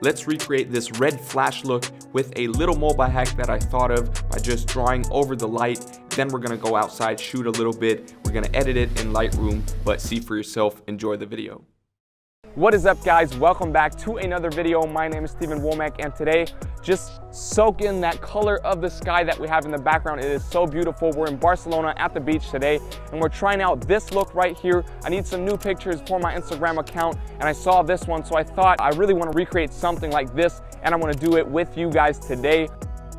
let's recreate this red flash look with a little mobile hack that I thought of by just drawing over the light. Then we're gonna go outside, shoot a little bit. We're gonna edit it in Lightroom, but see for yourself. Enjoy the video. What is up, guys? Welcome back to another video. My name is Wommack, and today just soak in that color of the sky that we have in the background. It is so beautiful. We're in Barcelona at the beach today, and we're trying out this look right here. I need some new pictures for my Instagram account, and I saw this one, so I thought I really want to recreate something like this, and I want to do it with you guys today.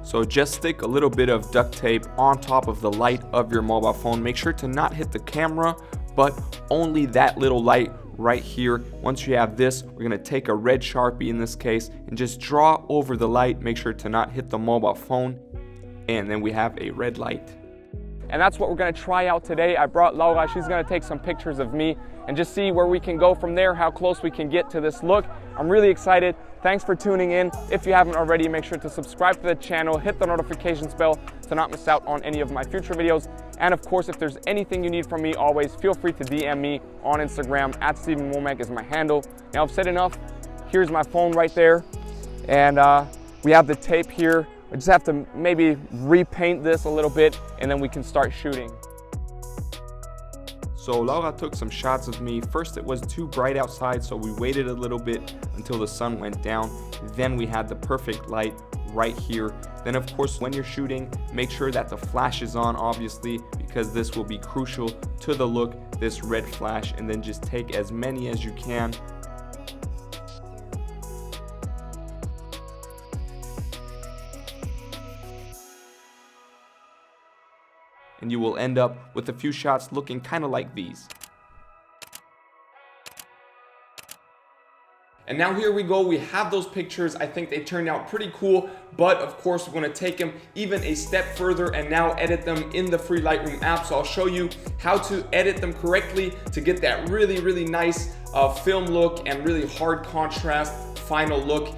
So just stick a little bit of duct tape on top of the light of your mobile phone. Make sure to not hit the camera, but only that little light right here. Once you have this, we're going to take a red Sharpie in this case and just draw over the light. Make sure to not hit the mobile phone, and then we have a red light. And that's what we're going to try out today. I brought Laura. She's going to take some pictures of me and just see where we can go from there, how close we can get to this look. I'm really excited. Thanks for tuning in. If you haven't already, make sure to subscribe to the channel, hit the notifications bell to not miss out on any of my future videos. And of course, if there's anything you need from me, always feel free to DM me on Instagram. @Wommack is my handle. Now I've said enough. Here's my phone right there. And we have the tape here. I just have to maybe repaint this a little bit, and then we can start shooting. So Laura took some shots of me. First, it was too bright outside, so we waited a little bit until the sun went down. Then we had the perfect light right here. Then of course, when you're shooting, make sure that the flash is on, obviously, because this will be crucial to the look, this red flash. And then just take as many as you can. And you will end up with a few shots looking kind of like these. And now here we go, we have those pictures. I think they turned out pretty cool, but of course we're gonna take them even a step further and now edit them in the free Lightroom app. So I'll show you how to edit them correctly to get that really nice film look and really hard contrast final look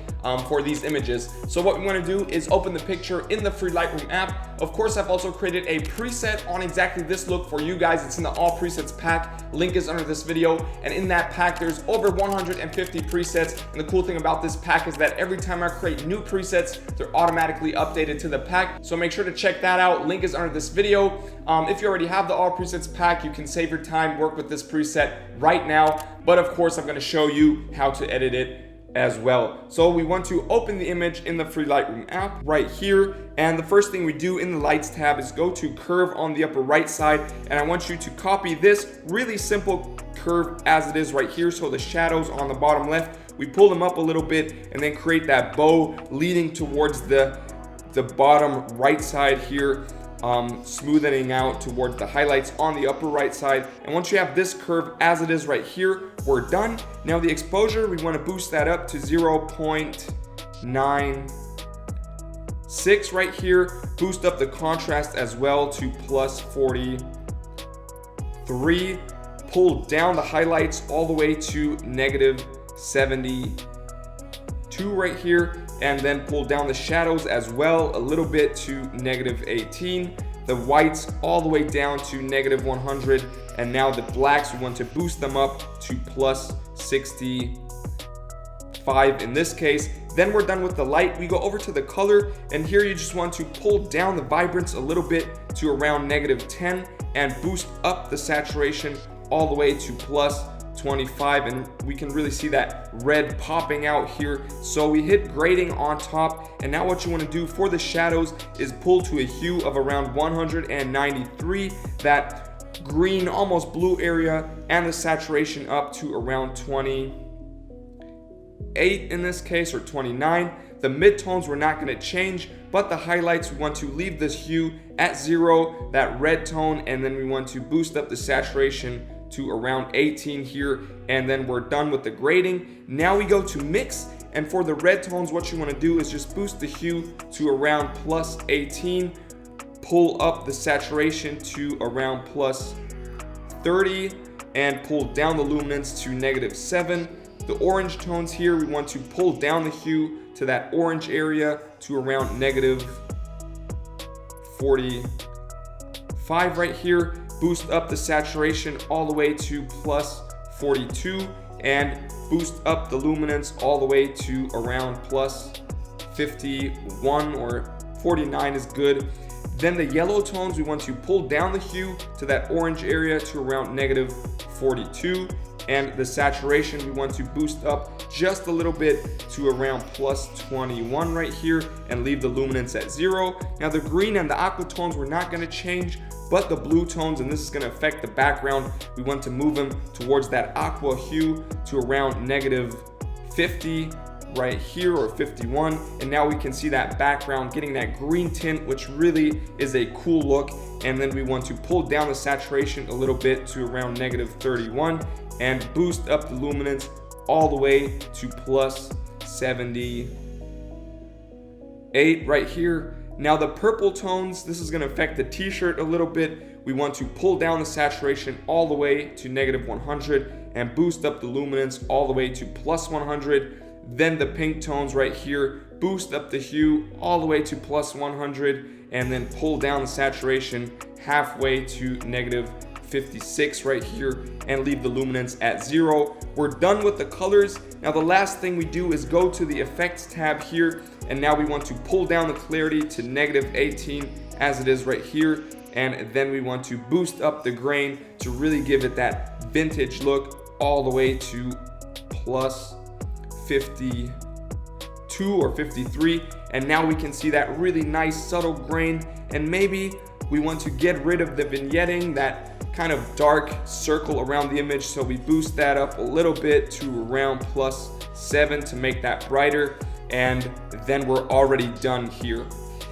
for these images. So what we want to do is open the picture in the free Lightroom app. Of course, I've also created a preset on exactly this look for you guys. It's in the all presets pack. Link is under this video. And in that pack, there's over 150 presets. And the cool thing about this pack is that every time I create new presets, they're automatically updated to the pack. So make sure to check that out. Link is under this video. If you already have the all presets pack, you can save your time, work with this preset right now. But of course, I'm going to show you how to edit it as well. So we want to open the image in the free Lightroom app right here, and the first thing we do in the lights tab is go to curve on the upper right side, and I want you to copy this really simple curve as it is right here. So the shadows on the bottom left, we pull them up a little bit and then create that bow leading towards the bottom right side here, smoothing out towards the highlights on the upper right side. And once you have this curve as it is right here, we're done. Now the exposure, we want to boost that up to 0.96 right here. Boost up the contrast as well to +43. Pull down the highlights all the way to -72 right here. And then pull down the shadows as well a little bit to -18. The whites all the way down to -100. And now the blacks, we want to boost them up to +65 in this case. Then we're done with the light. We go over to the color, and here you just want to pull down the vibrance a little bit to around -10 and boost up the saturation all the way to +25, and we can really see that red popping out here. So we hit grading on top, and now what you want to do for the shadows is pull to a hue of around 193, that green almost blue area, and the saturation up to around 28 in this case, or 29. The midtones we're not going to change, but the highlights we want to leave this hue at 0, that red tone, and then we want to boost up the saturation to around 18 here, and then we're done with the grading. Now we go to mix, and for the red tones, what you want to do is just boost the hue to around +18, pull up the saturation to around +30, and pull down the luminance to -7. The orange tones here, we want to pull down the hue to that orange area to around -45 right here. Boost up the saturation all the way to +42, and boost up the luminance all the way to around plus 51 or 49 is good. Then the yellow tones, we want to pull down the hue to that orange area to around negative 42. And the saturation, we want to boost up just a little bit to around plus 21 right here and leave the luminance at 0. Now the green and the aqua tones, we're not gonna change, but the blue tones, and this is gonna affect the background, we want to move them towards that aqua hue to around negative 50 right here, or 51. And now we can see that background getting that green tint, which really is a cool look. And then we want to pull down the saturation a little bit to around negative 31 and boost up the luminance all the way to plus 78 right here. Now the purple tones, this is gonna affect the t-shirt a little bit. We want to pull down the saturation all the way to negative 100 and boost up the luminance all the way to plus 100. Then the pink tones right here, boost up the hue all the way to plus 100 and then pull down the saturation halfway to negative 56 right here and leave the luminance at 0. We're done with the colors. Now the last thing we do is go to the effects tab here, and now we want to pull down the clarity to negative 18 as it is right here, and then we want to boost up the grain to really give it that vintage look all the way to plus 52 or 53. And now we can see that really nice subtle grain, and maybe we want to get rid of the vignetting, that kind of dark circle around the image, so we boost that up a little bit to around plus 7 to make that brighter, and then we're already done here.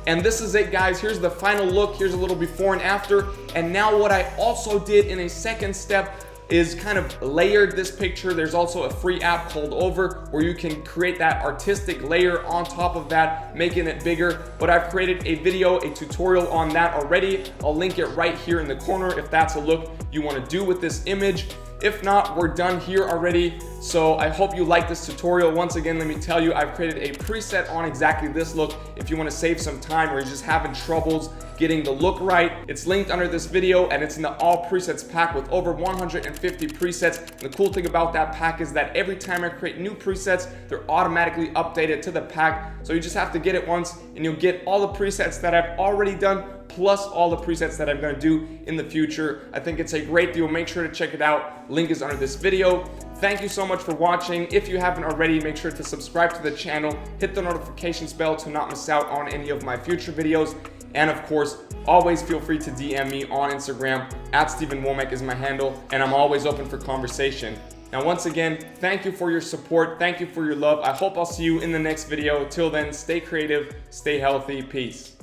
And this is it, guys. Here's the final look. Here's a little before and after. And now what I also did in a second step is kind of layered this picture. There's also a free app called Over where you can create that artistic layer on top of that, making it bigger. But I've created a video, a tutorial on that already. I'll link it right here in the corner if that's a look you want to do with this image. If not, we're done here already. So I hope you like this tutorial. Once again, let me tell you, I've created a preset on exactly this look. If you want to save some time or you're just having troubles getting the look right, it's linked under this video, and it's in the all presets pack with over 150 presets. And the cool thing about that pack is that every time I create new presets, they're automatically updated to the pack. So you just have to get it once and you'll get all the presets that I've already done, plus all the presets that I'm going to do in the future. I think it's a great deal. Make sure to check it out. Link is under this video. Thank you so much for watching. If you haven't already, make sure to subscribe to the channel, hit the notifications bell to not miss out on any of my future videos. And of course, always feel free to DM me on Instagram. @StephenWommack is my handle, and I'm always open for conversation. Now, once again, thank you for your support. Thank you for your love. I hope I'll see you in the next video. Till then, stay creative, stay healthy. Peace.